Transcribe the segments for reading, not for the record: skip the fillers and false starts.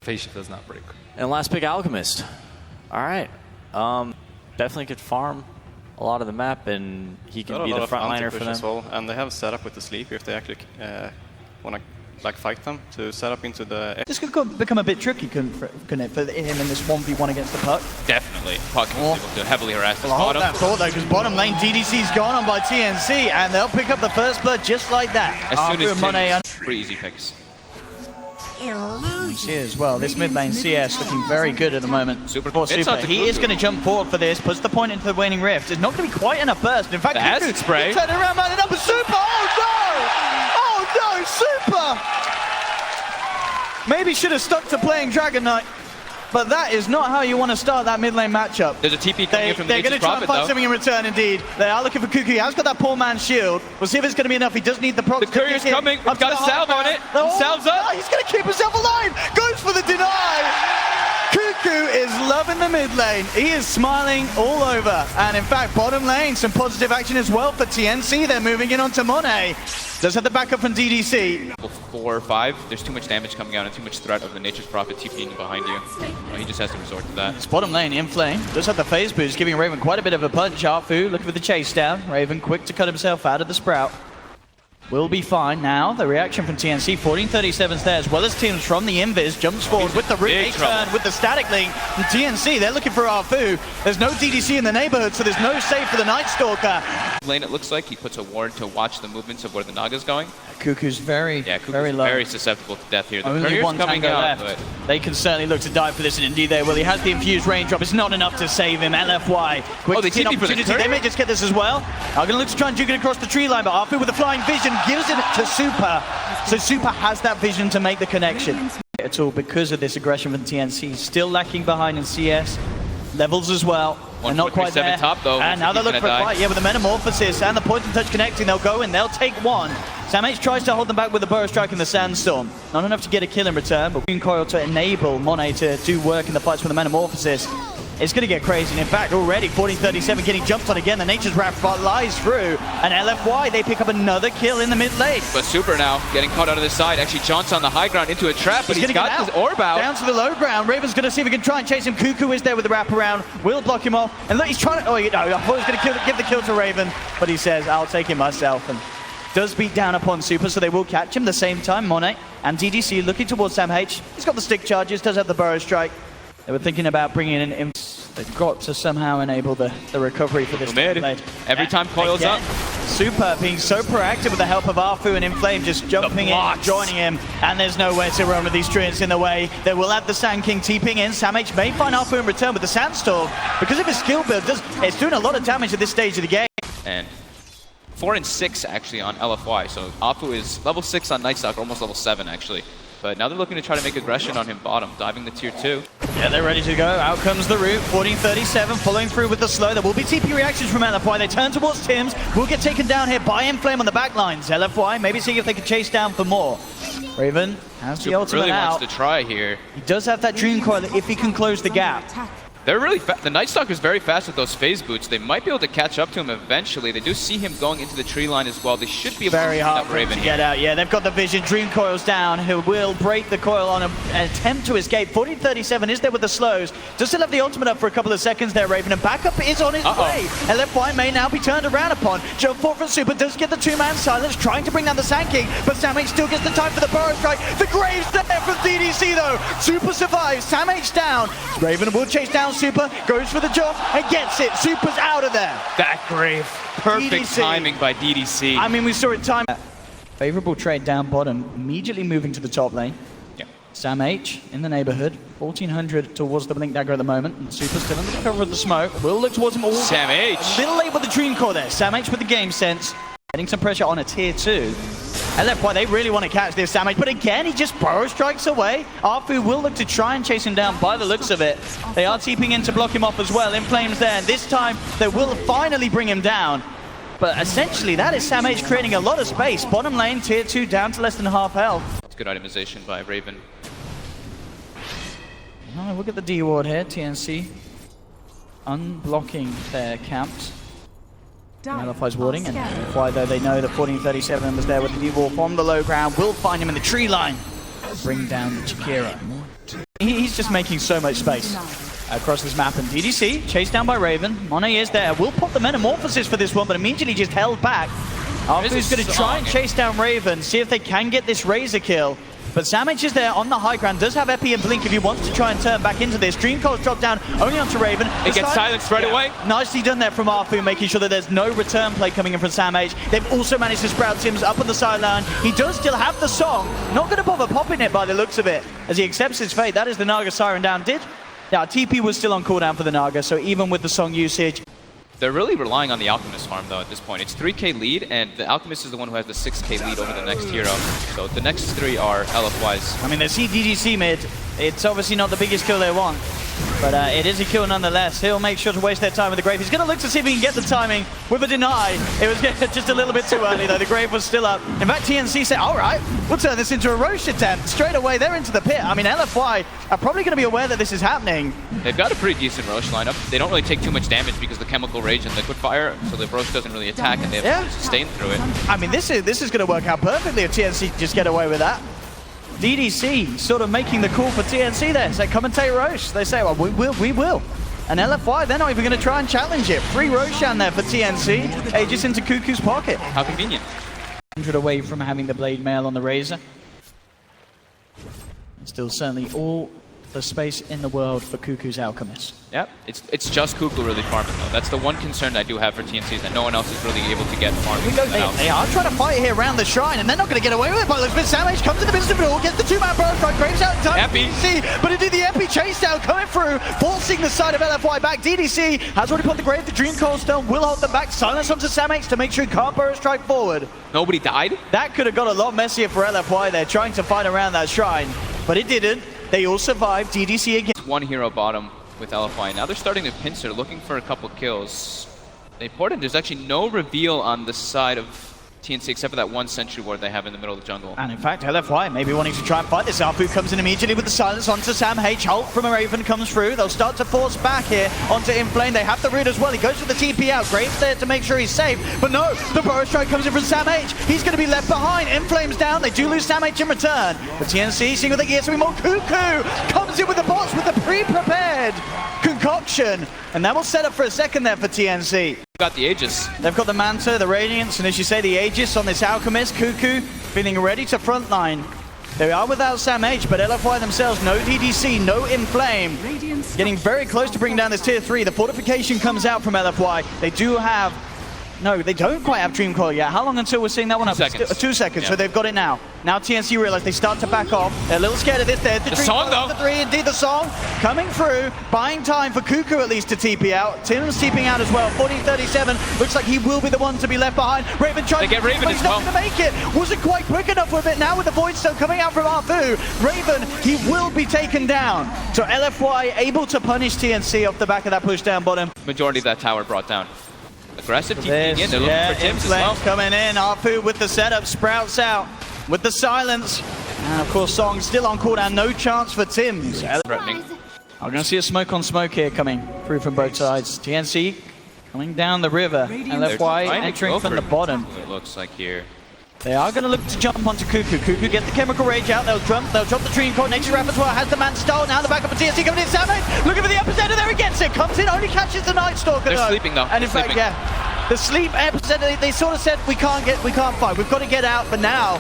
Phase shift does not break. And last pick, Alchemist. All right. Definitely could farm a lot of the map, and he can be the frontliner for them. As well. And they have set up with the sleep if they actually want to like fight them to set up into the. This could become a bit tricky, couldn't it, for him in this 1v1 against the Puck? Definitely. Puck is able to heavily harass his Hold bottom. that thought though, because bottom lane DDC's gone on by TNC, and they'll pick up the first blood just like that. As soon as Monet, pretty easy picks. TNC as well. This mid lane CS looking very good at the moment. Super. He is going to jump forward for this, puts the point into the waning rift. It's not going to be quite enough burst. In fact, acid spray. Turn around, man, up a super. Oh no! Oh no, super! Maybe should have stuck to playing Dragon Knight. But that is not how you want to start that mid lane matchup. There's a TP coming in from They're going to try and find though. something in return, indeed. They are looking for Cuckoo. He has got that poor man's shield. We'll see if it's going to be enough. He does need the proc. The courier's coming. We've got a salve on it. Salve's up. He's going to keep himself alive. Goes for the deny. Cuckoo is loving the mid lane. He is smiling all over. And in fact, bottom lane, some positive action as well for TNC. They're moving in onto Monet. Does have the backup from DDC. Level 4 or 5, there's too much damage coming out and too much threat of the Nature's Prophet TPing behind you. He just has to resort to that. It's bottom lane, in flame. Does have the phase boost, giving Raven quite a bit of a punch. Arfu looking for the chase down. Raven quick to cut himself out of the Sprout. Will be fine now. The reaction from TNC, 1437's there, as well as teams from the Invis. Jumps forward with the root turn, with the static link. And TNC, they're looking for Arfu. There's no DDC in the neighborhood, so there's no save for the Night Stalker. Lane, it looks like he puts a ward to watch the movements of where the Naga's going. Cuckoo's very low. Very susceptible to death here. The Only one coming tango out, left. They can certainly look to die for this, and indeed they will. He has the infused raindrop. It's not enough to save him. LFY. Quick they TP for the opportunity. They may just get this as well. Are going to look to try and juke it across the tree line, but Arfu with the flying vision gives it to Super. So Super has that vision to make the connection. At all because of this aggression from TNC. Still lacking behind in CS. Levels as well. And not quite there. Top, though. And now they're looking for a fight. Yeah, with the Metamorphosis and the Poison Touch connecting, they'll go in. They'll take one. SamH tries to hold them back with the Burrow Strike in the Sandstorm. Not enough to get a kill in return, but Green Coil to enable Monet to do work in the fights with the Metamorphosis. It's going to get crazy, and in fact, already 1437 getting jumped on again. The Nature's Wrath lies through, and LFY, they pick up another kill in the mid lane. But Super now getting caught out of the side, actually jaunts on the high ground into a trap, but he's got his orb out. Down to the low ground. Raven's going to see if he can try and chase him. Cuckoo is there with the wraparound. Will block him off, and look, he's trying to. Oh, you know, I thought he was going to give the kill to Raven, but he says, "I'll take him myself." And does beat down upon Super, so they will catch him. At the same time, Monet and DDC looking towards SamH. He's got the stick charges, does have the Burrow Strike. They were thinking about bringing in. They've got to somehow enable the recovery for this lane. Every time coils up. Super being so proactive with the help of Arfu and Inflame just jumping in, joining him, and there's nowhere to run with these treants in the way. They will have the Sand King TPing in. SamH may find Arfu in return with the Sandstorm. Because of his skill build, it's doing a lot of damage at this stage of the game. And 4 and 6 actually on LFY, so Arfu is level 6 on Night Stalker, almost level 7 actually. But now they're looking to try to make aggression on him bottom, diving the tier 2. Yeah, they're ready to go. Out comes the root. 1437 following through with the slow. There will be TP reactions from LFY. They turn towards Tims. Will get taken down here by Inflame on the back lines. LFY maybe see if they can chase down for more. Raven has the ultimate really out. Wants to try here. He does have that Dream Coil if he can close the gap. They're really fast. The Night Stalker's very fast with those phase boots. They might be able to catch up to him eventually. They do see him going into the tree line as well. They should be able very to hard for him to get out. Yeah, they've got the vision. Dream Coil's down. Who will break the coil on an attempt to escape. 1437 is there with the slows. Does still have the ultimate up for a couple of seconds there, Raven. And backup is on his way. LFY may now be turned around upon. Jump forward from Super does get the two-man silence, trying to bring down the Sand King, but SamH still gets the time for the Burrow Strike. The Grave's there from DDC though. Super survives. SamH down. Raven will chase down Super. Goes for the jump and gets it. Super's out of there. That Grave. Perfect DDC. timing by DDC. I mean, we saw it time. Favorable trade down bottom, immediately moving to the top lane. Yeah. SamH in the neighborhood. 1400 towards the Blink Dagger at the moment. And Super still under the cover of the smoke. Will look towards him all. SamH. A little late with the Dream Core there. SamH with the game sense. Getting some pressure on a tier 2. LFY, they really want to catch this SamH, but again, he just Burrow Strikes away. Arfu will look to try and chase him down by the looks of it. They are TPing in to block him off as well. Inflame's there, and this time they will finally bring him down. But essentially, that is SamH creating a lot of space. Bottom lane, tier 2, down to less than half health. It's good itemization by Raven. Oh, look at the D ward here, TNC. Unblocking their camps. LFY's warding, and LFY, though they know that 1437 was there with the D-Wall from the low ground, will find him in the tree line. Bring down the Chikira. he's just making so much space across this map. And DDC, chased down by Raven. Monet is there. Will pop the Metamorphosis for this one, but immediately just held back. Arfu's going to try and chase down Raven, see if they can get this Razor kill. But Samich is there on the high ground, does have Epi and Blink if he wants to try and turn back into this. Dreamcore's dropped down only onto Raven. It gets silenced right away. Nicely done there from Arfu, making sure that there's no return play coming in from Samich. They've also managed to sprout Sims up on the sideline. He does still have the song. Not going to bother popping it by the looks of it, as he accepts his fate. That is the Naga Siren down. Yeah, TP was still on cooldown for the Naga, so even with the song usage, they're really relying on the Alchemist farm, though, at this point. It's 3k lead, and the Alchemist is the one who has the 6k lead over the next hero. So the next three are LFYs. I mean, they see DDC mid. It's obviously not the biggest kill they want, but it is a kill nonetheless. He'll make sure to waste their time with the Grave. He's going to look to see if he can get the timing with a deny. It was just a little bit too early, though. The Grave was still up. In fact, TNC said, all right, we'll turn this into a Roche attempt. Straight away, they're into the pit. I mean, LFY are probably going to be aware that this is happening. They've got a pretty decent Roche lineup. They don't really take too much damage because of the Chemical Rage and Liquid Fire, so the Roche doesn't really attack, and they have to sustain through it. I mean, this is going to work out perfectly if TNC just get away with that. DDC sort of making the call for TNC there. So commentate Roche. They say, well, we will. And LFY, they're not even going to try and challenge it. Free Roshan there for TNC. Aegis into Cuckoo's pocket. How convenient. 100 away from having the Blade Mail on the Razor. Still certainly all the space in the world for Cuckoo's Alchemist. Yep, it's just Cuckoo really farming, though. That's the one concern I do have for TNC, is that no one else is really able to get farmed. They are trying to fight here around the shrine, and they're not going to get away with it. But Samage comes in the midst of it all, gets the two-man burrow strike, Graves out in time. Epi. DDC, but indeed the Epi chase down coming through, forcing the side of LFY back. DDC has already put the Grave, the Dream Cold Stone will hold them back. Silence onto Samage to make sure he can't burrow strike forward. Nobody died? That could have got a lot messier for LFY there, trying to fight around that shrine, but it didn't. They all survived. DDC again. One hero bottom with LFY. Now they're starting to pincer, looking for a couple kills. Important, there's actually no reveal on the side of TNC except for that one sentry ward they have in the middle of the jungle. And in fact, LFY maybe wanting to try and fight this. Arfu comes in immediately with the silence onto Sam H. Holt from a Raven comes through. They'll start to force back here onto Inflame. They have the root as well. He goes for the TP out. Graves there to make sure he's safe. But no, the Burrow Strike comes in from Sam H. He's going to be left behind. Inflame's down. They do lose Sam H in return. But TNC seeing what they get. So more Cuckoo comes in with the bots with the pre-prepared concoction. And that will set up for a second there for TNC. Got the Aegis. They've got the Manta, the Radiance, and as you say, the Aegis on this Alchemist. Cuckoo feeling ready to frontline. They are without Sam H, but LFY themselves, no DDC, no Inflame. Getting very close to bringing down this tier 3. The fortification comes out from LFY. They do have... No, they don't quite have Dream Coil yet. How long until we're seeing that one up? 2 seconds. 2 seconds, yeah. So they've got it now. Now TNC realize they start to back off. They're a little scared of this. There's the song, though. The 3, indeed, the song coming through, buying time for Cuckoo at least to TP out. Tim's TPing out as well. 40-37. Looks like he will be the one to be left behind. Raven trying to get Raven but he's not going to make it. Wasn't quite quick enough with it. Now with the Void Stone coming out from Arfu, Raven, he will be taken down. So LFY able to punish TNC off the back of that push down bottom. Majority of that tower brought down. Aggressive TPing in, they're looking for Tims as well. Coming in, Arfu with the setup, sprouts out with the silence. And of course, Song still on cooldown, no chance for Tims. Threatening. I'm going to see a smoke on smoke here coming through from both sides. TNC coming down the river, LFY entering from the bottom. It looks like here. They are going to look to jump onto Cuckoo. Cuckoo get the Chemical Rage out. They'll drop the Dream Core. Next Rapper as well has the man stole. Now the backup of TNC coming in. Savage looking for the epicenter. There he gets it. Comes in, only catches the Night Stalker. They're sleeping though. And in fact, yeah, the sleep epicenter. They sort of said we can't fight. We've got to get out. But now,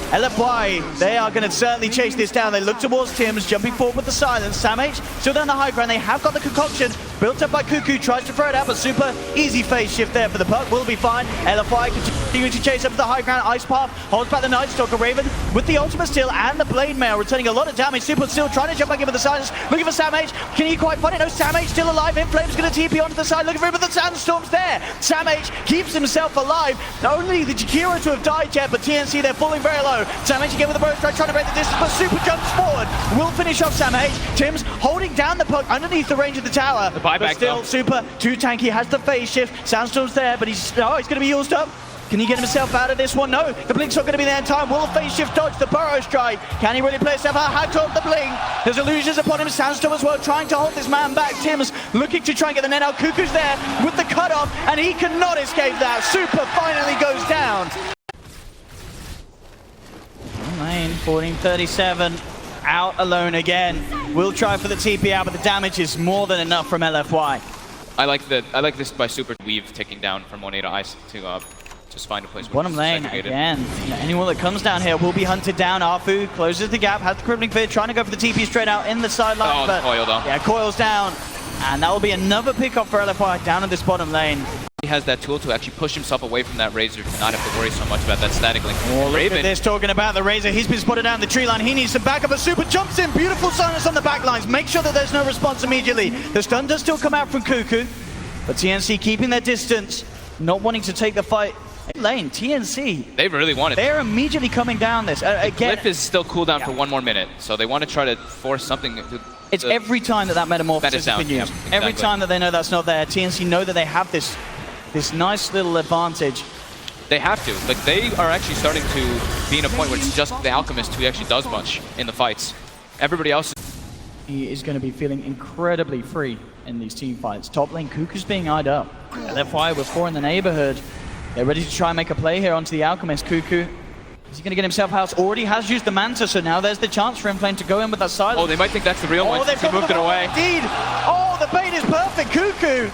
LFY, they are going to certainly chase this down. They look towards Tims, jumping forward with the silence. Sam H still down the high ground. They have got the concoction built up by Cuckoo. Tries to throw it out, but super easy phase shift there for the puck. Will be fine. LFY continuing to chase up the high ground. Ice Path holds back the Night Stalker. Raven with the ultimate still and the Blade Mail, returning a lot of damage. Super still trying to jump back in with the silence. Looking for Sam H. Can he quite find it? No, Sam H still alive. Inflame's going to TP onto the side. Looking for him, but the Sandstorm's there. Sam H keeps himself alive. Not only the Jakiro to have died yet, but TNC, they're falling very low. Sam H again with the burst strike, trying to break the distance, but Super jumps forward. Will finish off Sam H. Tims holding down the puck underneath the range of the tower. The buyback, but still, though. Super too tanky, has the phase shift. Sandstorm's there, but he's going to be used up. Can he get himself out of this one? No, the Blink's not going to be there in time. Will phase shift dodge the Burrow Strike? Can he really play himself out? Hacked off the Blink. There's illusions upon him. Sandstorm as well, trying to hold this man back. Tims looking to try and get the net out. Cuckoo's there with the cutoff, and he cannot escape that. Super finally goes down. Lane 14-37. out alone again. Will try for the TP out, but the damage is more than enough from LFY. I like this by Super Weave ticking down from 1A to Ice to just find a place where Bottom it's lane segregated. again. You know, anyone that comes down here will be hunted down. Arfu closes the gap, has the crippling fear, trying to go for the TP straight out in the sideline. Oh, but coil down. yeah, coils down. And that will be another pickup for LFY down in this bottom lane. He has that tool to actually push himself away from that Razor to not have to worry so much about that static link. Oh, look Raven, at this, talking about the Razor. He's been spotted down the tree line. He needs some backup. A Super jumps in. Beautiful silence on the back lines. Make sure that there's no response immediately. The stun does still come out from Cuckoo. But TNC keeping their distance, not wanting to take the fight. Lane, TNC. they really want it. They're immediately coming down this. Again, Cliff is still cooldown for 1 more minute, so they want to try to force something. it's every time that metamorphosis has been used. Yep, Every exactly. time that they know that's not there, TNC know that they have this nice little advantage. They have to. Like, they are actually starting to be in a point where it's just the Alchemist who actually does much in the fights. Everybody else He is going to be feeling incredibly free in these team fights. Top lane, Cuckoo's being eyed up. LFY with 4 in the neighborhood. They're ready to try and make a play here onto the Alchemist. Cuckoo, is he going to get himself house? Already has used the Manta, so now there's the chance for Inflame to go in with that silence. Oh, they might think that's the real one. they've He got moved the it away. Indeed. Oh, the bait is perfect. Cuckoo.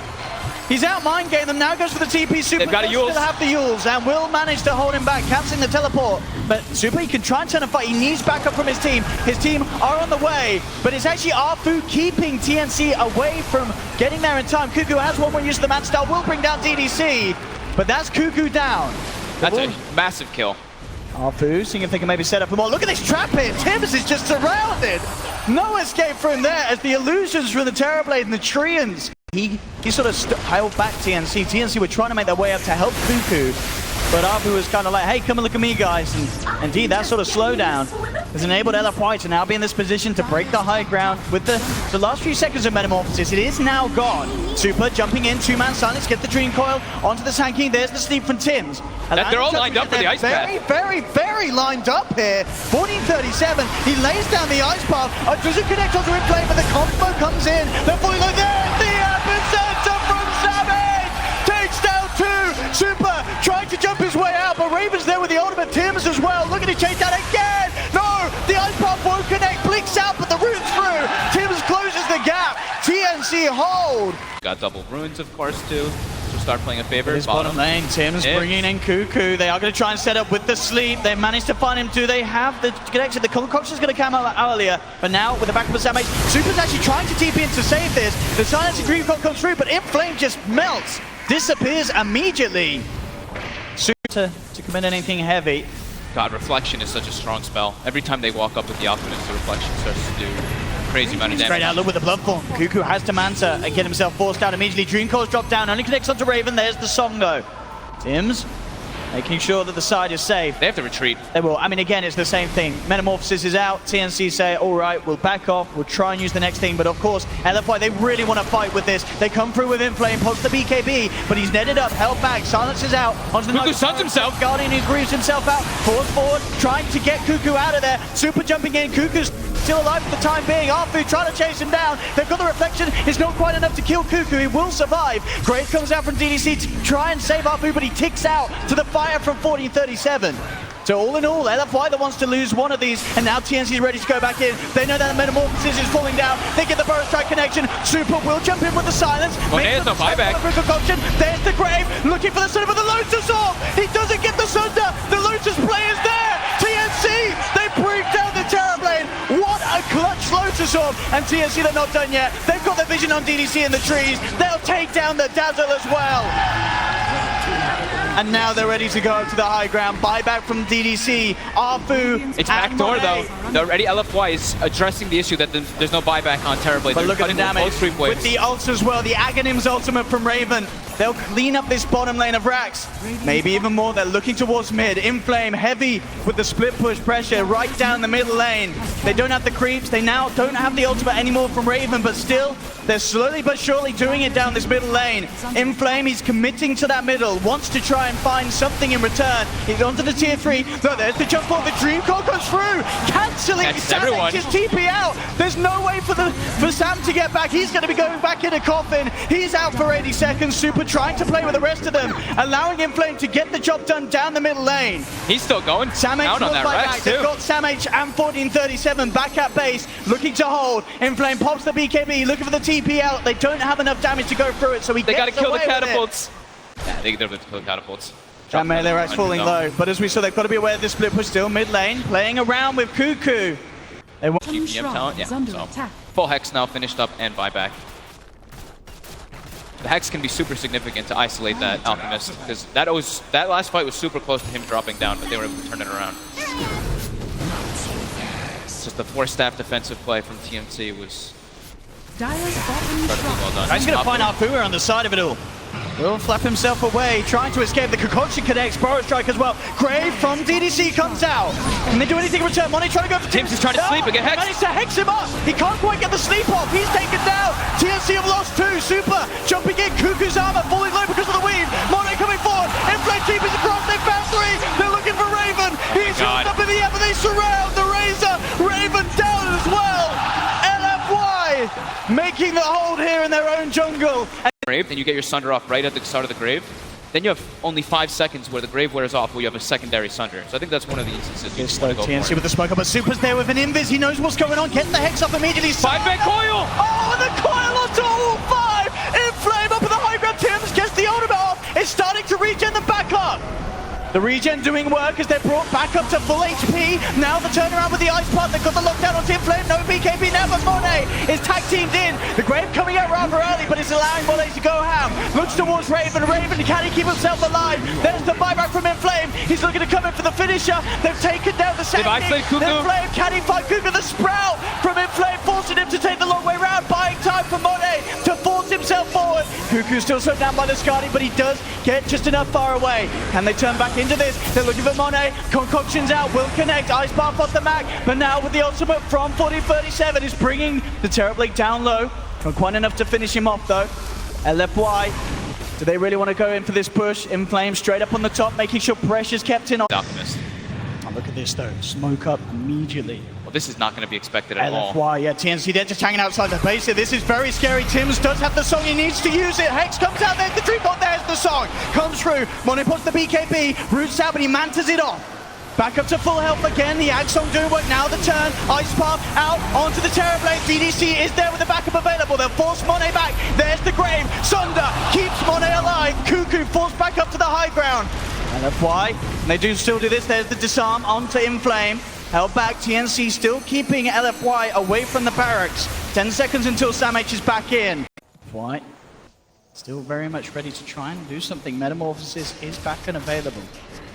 He's out mind game them, now goes for the TP. Super They've got a does Yules. still have the Yules and will manage to hold him back, cancelling the teleport. But Super, he can try and turn a fight. He needs backup from his team. His team are on the way, but it's actually Arfu keeping TNC away from getting there in time. Cuckoo has one more use of the Man Star, will bring down DDC, but that's Cuckoo down. That's a massive kill. Arfu seeing if they can maybe set up a more. Look at this trap here. Tims is just surrounded. No escape from there as the illusions from the Terrorblade and the Treants. He sort of held back TNC. TNC were trying to make their way up to help Cuckoo, but Arfu was kind of like, hey, come and look at me, guys. And indeed, that sort of slowdown has enabled LFY to now be in this position to break the high ground with the last few seconds of Metamorphosis. It is now gone. Super jumping in, 2-man silence, get the Dream Coil onto the Sand King. There's the sleep from Tims. They're all lined up for the ice path. Very lined up here. 1437, he lays down the ice path. Doesn't connect onto Inflame, but the combo comes in. They're fully low. There's the epicenter from Savage. Takes down 2. Super trying to jump his way out, but Raven's there with the ultimate. Tims as well. Look at it chase down again. No, the ice path won't connect. Blinks out, but the rune's through. Tims closes the gap. TNC hold. Got double runes, of course, too. So start playing a favor. His bottom lane, Tims bringing in Cuckoo. They are going to try and set up with the sleep. They managed to find him. Do they have the connection? The concoction's going to come out earlier, but now with the backup of Samage, Super's actually trying to TP in to save this. The silence and Dream comes through, but Inflame just melts, disappears immediately. Super to commit anything heavy. God, Reflection is such a strong spell. Every time they walk up with the Alchemist, the Reflection starts to do crazy amount of damage. Straight out, look with the blood form. Cuckoo has to Manta and get himself forced out immediately. Dream Coil's dropped down, only connects onto Raven. There's the song though. Tims making sure that the side is safe. They have to retreat. They will. I mean, again, it's the same thing. Metamorphosis is out. TNC say, all right, we'll back off. We'll try and use the next thing. But of course, LFY, they really want to fight with this. They come through with Inflame, pops the BKB, but he's netted up, held back. Silence is out. Onto the Cuckoo stuns himself. Guardian, who grieves himself out. Force forward, trying to get Cuckoo out of there. Super jumping in. Cuckoo's still alive for the time being. Arfu trying to chase him down. They've got the Reflection. It's not quite enough to kill Cuckoo. He will survive. Grave comes out from DDC to try and save Arfu, but he ticks out to the fire from 1437. So all in all, LFY that wants to lose one of these, and now TNC is ready to go back in. They know that the Metamorphosis is falling down. They get the Burrow Strike connection. Super will jump in with the silence. There's no buyback. There's the Grave, looking for the Sunder, but the Lotus off. He doesn't get the Sunder. The Lotus play is there. TNC, they bring down the Terrorblade. What a clutch Lotus off. And TNC, they're not done yet. They've got the vision on DDC in the trees. They'll take down the Dazzle as well. And now they're ready to go to the high ground. Buyback from DDC. Arfu. It's backdoor though. Already LFY is addressing the issue that there's no buyback on Terrorblade. But look at the damage with with the ults as well. The Aghanim's ultimate from Raven. They'll clean up this bottom lane of Rax. Maybe even more. They're looking towards mid. Inflame heavy with the split push pressure right down the middle lane. They don't have the creeps. They now don't have the ultimate anymore from Raven, but still, they're slowly but surely doing it down this middle lane. Inflame, he's committing to that middle, wants to try and find something in return. He's onto the tier 3. No, there's the jump ball. The Dream Coil comes through. Cancel cancelling Sam's TP out. There's no way for Sam to get back. He's going to be going back in a coffin. He's out for 80 seconds. Super trying to play with the rest of them, allowing Inflame to get the job done down the middle lane. He's still going down on that Rex, too. They've got Sam H and 1437 back at base, looking to hold. Inflame pops the BKB, looking for the TP out. They don't have enough damage to go through it, so they got to kill the catapults. Yeah, they don't have to kill the catapults. And melee Rex falling low, but as we saw, they've got to be aware of this split push still mid lane, playing around with Cuckoo. They want GPM talent, yeah. So full Hex now finished up and buyback. The Hex can be super significant to isolate that Alchemist, because that last fight was super close to him dropping down, but they were able to turn it around. Just the 4-staff defensive play from TNC was incredibly well done. He's going to find Arthur on the side of it all. Will flap himself away, trying to escape. The concoction connects. Burrow strike as well. Grave from DDC comes out. Can they do anything in return? Money trying to go for Tim's is trying to sleep and get Hex. Managed to Hex him up. He can't quite get the sleep off. He's taken down. TNC have lost 2. Super jumping in. Cuckoo's armor falling low because of the weave. Money coming forward. Inflame keepers across. They found 3. They're looking for Raven. He's hooked up in the air, but they surround the Razor. Raven down as well. LFY making the hold here in their own jungle. Grave, then you get your Sunder off right at the start of the Grave. Then you have only 5 seconds where the Grave wears off, where you have a secondary Sunder. So I think that's one of the instances you want to go TNC for. with the smoke up, but Super's there with an invis. He knows what's going on. Get the Hex up immediately. 5-man coil! Oh, the coil onto all 5! Inflame up in the high ground. Tim's gets the ultimate off. It's starting to regen them back up. The regen doing work as they're brought back up to full HP. Now the turnaround with the Ice Pod. They've got the lockdown on Inflame. No BKB now, but Monet is tag teamed in. The Grave coming out rather early, but it's allowing Monet to go ham. Looks towards Raven. Raven, can he keep himself alive? There's the buyback from Inflame. He's looking to come in for the finisher. They've taken down the second. Inflame, can he find Cuckoo? The Sprout from Inflame, forcing him to take the long way round, buying time for Monet to force himself forward. Cuckoo's still slowed down by the Scotty, but he does get just enough far away. Can they turn back into this? They're looking for Monet. Concoction's out, will connect. Ice Bath off the Mac, but now with the ultimate from 4037 is bringing the Terror Blade down low. Not quite enough to finish him off though. LFY, do they really want to go in for this push? Inflame straight up on the top, making sure pressure's kept in. Alchemist. Oh, look at this though, smoke up immediately. Well, this is not going to be expected at all. LFY, yeah, TNC, they're just hanging outside the base here. This is very scary. Tims does have the song, he needs to use it. Hex comes out, there's the Dream Bot, there's the song. Comes through, Monet puts the BKB, roots out, but he mantas it off. Back up to full health again, the Ag Song doing work now, the turn, Ice Path out onto the Terror Blade. DDC is there with the backup available, they'll force Monet back. There's the Grave, Sunder keeps Monet alive. Cuckoo forced back up to the high ground. LFY, and they do still do this, there's the disarm onto Inflame. Held back, TNC still keeping LFY away from the barracks. 10 seconds until Sam H is back in. LFY still very much ready to try and do something. Metamorphosis is back and available.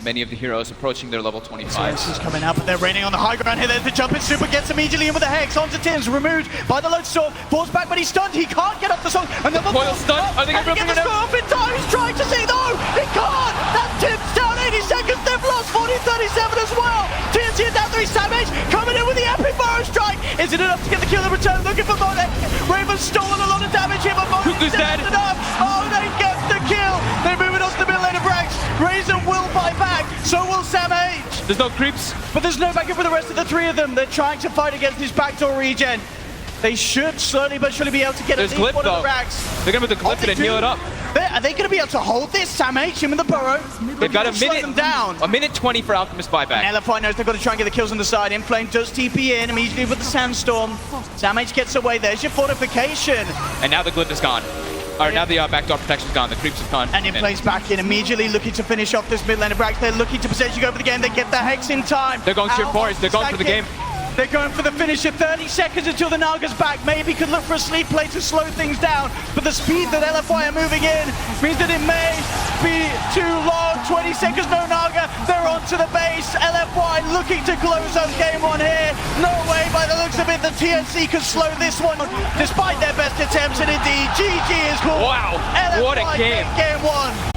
Many of the heroes approaching their level 25. TNC's coming out, but they're raining on the high ground here. There's the jump in. Super gets immediately in with the Hex onto Tims, removed by the Lodestorm. Falls back, but he's stunned. He can't get up the song. Another Coil stunned. I think I'm get the score off in time. He's trying to see. No, he can't. That's Tims down 80 seconds. They've lost 40-37 as well. TNC is down 3. Sam H coming in with the epic Burrow strike. Is it enough to get the kill in return? Looking for Monet. Raven's stolen a lot of damage here, but Monet's dead enough. Oh, they get the kill. They're moving us to the middle lane of Rex. Razor will buy back. So will Sam H. There's no creeps. But there's no backup for the rest of the 3 of them. They're trying to fight against this backdoor regen. They should slowly but surely be able to get at least one of the racks. They're going to put the Glyph and heal it up. Are they going to be able to hold this? Sam H, him in the Burrow. They've got a minute 20 for Alchemist buyback. And LFY knows they've got to try and get the kills on the side. Inflame does TP in immediately with the Sandstorm. Sam H gets away. There's your fortification. And now the Glyph is gone. Or now the backdoor protection's gone, the creeps have gone. And Inflame's back in, immediately looking to finish off this mid lane of Brax. They're looking to potentially go for the game. They get the Hex in time. They're going to your boys, they're going for the game. They're going for the finisher. 30 seconds until the Naga's back. Maybe could look for a sleep play to slow things down. But the speed that LFY are moving in means that it may be too long. 20 seconds, no Naga. They're onto the base. LFY looking to close up game 1 here. No way, by the looks of it, the TNC could slow this one despite their best attempts. And indeed, GG is called. Wow, LFY what a game. Game 1.